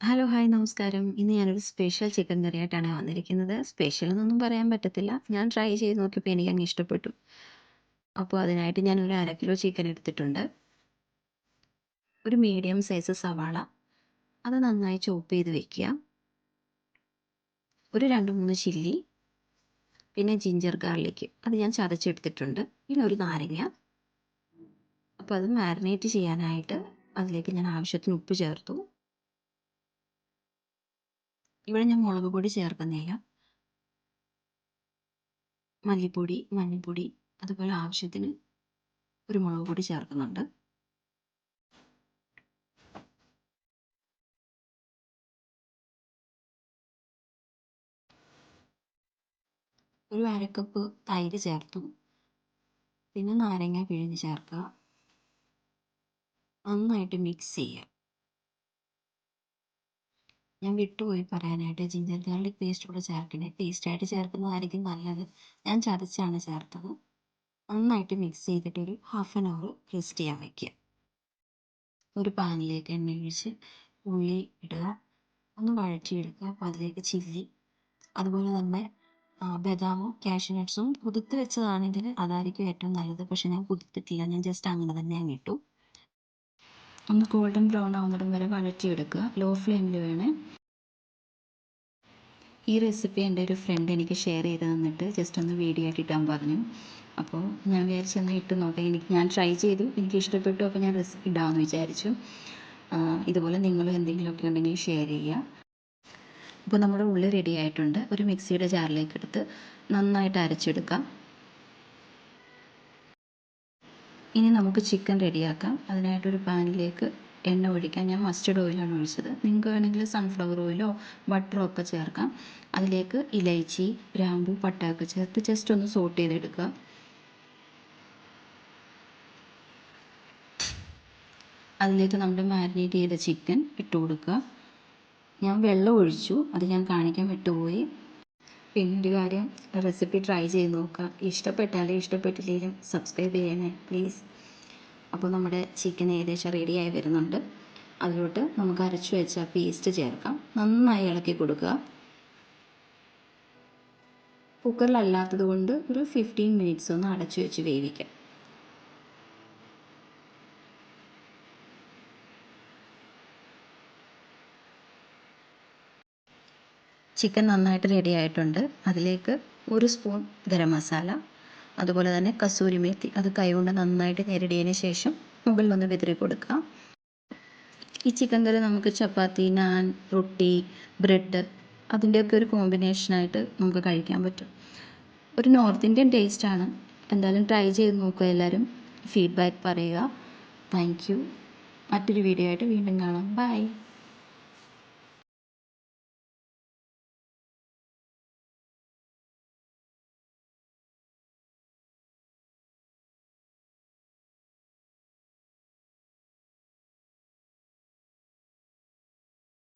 Hello, hi, നമസ്കാരം. ഇന്ന് ഞാനൊരു സ്പെഷ്യൽ ചിക്കൻ കറിയായിട്ടാണ് വന്നിരിക്കുന്നത്. സ്പെഷ്യൽ എന്നൊന്നും പറയാൻ പറ്റത്തില്ല. ഞാൻ ട്രൈ ചെയ്ത് നോക്കിയപ്പോൾ എനിക്കങ്ങ് ഇഷ്ടപ്പെട്ടു. അപ്പോൾ അതിനായിട്ട് ഞാനൊരു 1/2 കിലോ ചിക്കൻ എടുത്തിട്ടുണ്ട്. ഒരു മീഡിയം സൈസ് സവാള, അത് നന്നായി ചോപ്പ് ചെയ്ത് വെക്കുക. ഒരു 2-3 ചില്ലി, പിന്നെ ജിഞ്ചർ ഗാർലിക് അത് ഞാൻ ചതച്ചെടുത്തിട്ടുണ്ട്. പിന്നെ ഒരു നാരങ്ങ. അപ്പോൾ അത് മാരിനേറ്റ് ചെയ്യാനായിട്ട് അതിലേക്ക് ഞാൻ ആവശ്യത്തിന് ഉപ്പ് ചേർത്തു. ഇവിടെ ഞാൻ മുളക് പൊടി ചേർക്കുന്നില്ല. മല്ലിപ്പൊടി, മഞ്ഞൾപ്പൊടി, അതുപോലെ ആവശ്യത്തിന് കുരുമുളക് പൊടി ചേർക്കുന്നുണ്ട്. ഒരു 1/2 കപ്പ് തൈര് ചേർത്തു. പിന്നെ നാരങ്ങ പിഴിഞ്ഞ് ചേർക്കുക. നന്നായിട്ട് മിക്സ് ചെയ്യുക. ഞാൻ വിട്ടുപോയി പറയാനായിട്ട്, ജിഞ്ചർ ഗാർലിക് പേസ്റ്റ് കൂടെ ചേർക്കണേ. പേസ്റ്റായിട്ട് ചേർക്കുന്നതായിരിക്കും നല്ലത്. ഞാൻ ചതച്ചാണ് ചേർത്തത്. നന്നായിട്ട് മിക്സ് ചെയ്തിട്ട് ഒരു 1/2 hour റെസ്റ്റ് ചെയ്യാൻ വയ്ക്കുക. ഒരു പാനിലേക്ക് എണ്ണ ഒഴിച്ച് ഉള്ളി ഇടുക. ഒന്ന് വഴറ്റിയെടുക്കുക. അപ്പോൾ അതിലേക്ക് ചില്ലി, അതുപോലെ തന്നെ ബദാമും കാഷ്യൂ നട്ട്സും കുതിർത്ത് വെച്ചതാണെങ്കിൽ അതായിരിക്കും ഏറ്റവും നല്ലത്. പക്ഷെ ഞാൻ കുതിർത്തിട്ടില്ല. ഞാൻ ജസ്റ്റ് അങ്ങനെ തന്നെ അങ്ങ് ഇട്ടു. ഒന്ന് ഗോൾഡൻ ബ്രൗൺ ആവുന്നിടം വരെ വഴറ്റിയെടുക്കുക. ലോ ഫ്ലെയിമിൽ വേണേ. ഈ റെസിപ്പി എൻ്റെ ഒരു ഫ്രണ്ട് എനിക്ക് ഷെയർ ചെയ്ത് തന്നിട്ട് ജസ്റ്റ് ഒന്ന് വീഡിയോ ആയിട്ട് ഇടാൻ പറഞ്ഞു. അപ്പോൾ ഞാൻ വിചാരിച്ചെന്നാൽ ഇട്ട് നോക്കാം. ഞാൻ ട്രൈ ചെയ്തു, എനിക്ക് ഇഷ്ടപ്പെട്ടു. അപ്പോൾ ഞാൻ റെസിപ്പി ഇടാമെന്ന് വിചാരിച്ചു. ഇതുപോലെ നിങ്ങളും എന്തെങ്കിലുമൊക്കെ ഉണ്ടെങ്കിൽ ഷെയർ ചെയ്യുക. ഇപ്പോൾ നമ്മുടെ ഉള്ളി റെഡി ആയിട്ടുണ്ട്. ഒരു മിക്സിയുടെ ജാറിലേക്ക് എടുത്ത് നന്നായിട്ട് അരച്ചെടുക്കാം. ഇനി നമുക്ക് ചിക്കൻ റെഡിയാക്കാം. അതിനായിട്ടൊരു പാനിലേക്ക് എണ്ണ ഒഴിക്കാം. ഞാൻ മസ്റ്റർഡ് ഓയിലാണ് ഒഴിച്ചത്. നിങ്ങൾക്ക് വേണമെങ്കിൽ സൺഫ്ലവർ ഓയിലോ ബട്ടറോ ഒക്കെ ചേർക്കാം. അതിലേക്ക് ഇലൈച്ചി, ഗ്രാമ്പു, പട്ട ഒക്കെ ചേർത്ത് ജസ്റ്റ് ഒന്ന് സോട്ട് ചെയ്തെടുക്കുക. അതിലേക്ക് നമ്മൾ മാരിനേറ്റ് ചെയ്ത ചിക്കൻ ഇട്ട് കൊടുക്കുക. ഞാൻ വെള്ളം ഒഴിച്ചു, അത് ഞാൻ കാണിക്കാൻ വിട്ടുപോയി. പിന്നെ ഒരു കാര്യം, റെസിപ്പി ട്രൈ ചെയ്ത് നോക്കുക. ഇഷ്ടപ്പെട്ടില്ലെങ്കിലും സബ്സ്ക്രൈബ് ചെയ്യണേ പ്ലീസ്. അപ്പോൾ നമ്മുടെ ചിക്കൻ ഏകദേശം റെഡിയായി വരുന്നുണ്ട്. അതിലോട്ട് നമുക്ക് അരച്ചു വെച്ച പേസ്റ്റ് ചേർക്കാം. നന്നായി ഇളക്കി കൊടുക്കുക. കുക്കറിലല്ലാത്തത് കൊണ്ട് ഒരു 15 മിനിറ്റ്സ് ഒന്ന് അടച്ചു വെച്ച് വേവിക്കാം. ചിക്കൻ നന്നായിട്ട് റെഡി ആയിട്ടുണ്ട്. അതിലേക്ക് 1 സ്പൂൺ ഗരം മസാല, അതുപോലെ തന്നെ കസൂരി മേത്തി, അത് കൈകൊണ്ട് നന്നായിട്ട് ഞെരടിയതിന് ശേഷം മുകളിലൊന്ന് വിതറി കൊടുക്കുക. ഈ ചിക്കൻ കറി നമുക്ക് ചപ്പാത്തി, നാൻ, റൊട്ടി, ബ്രെഡ് അതിൻ്റെയൊക്കെ ഒരു കോമ്പിനേഷനായിട്ട് നമുക്ക് കഴിക്കാൻ പറ്റും. ഒരു നോർത്ത് ഇന്ത്യൻ ടേസ്റ്റാണ്. എന്തായാലും ട്രൈ ചെയ്ത് നോക്കുക എല്ലാവരും. ഫീഡ്ബാക്ക് പറയുക. Thank you. മറ്റൊരു വീഡിയോ ആയിട്ട് വീണ്ടും കാണാം. ബൈ.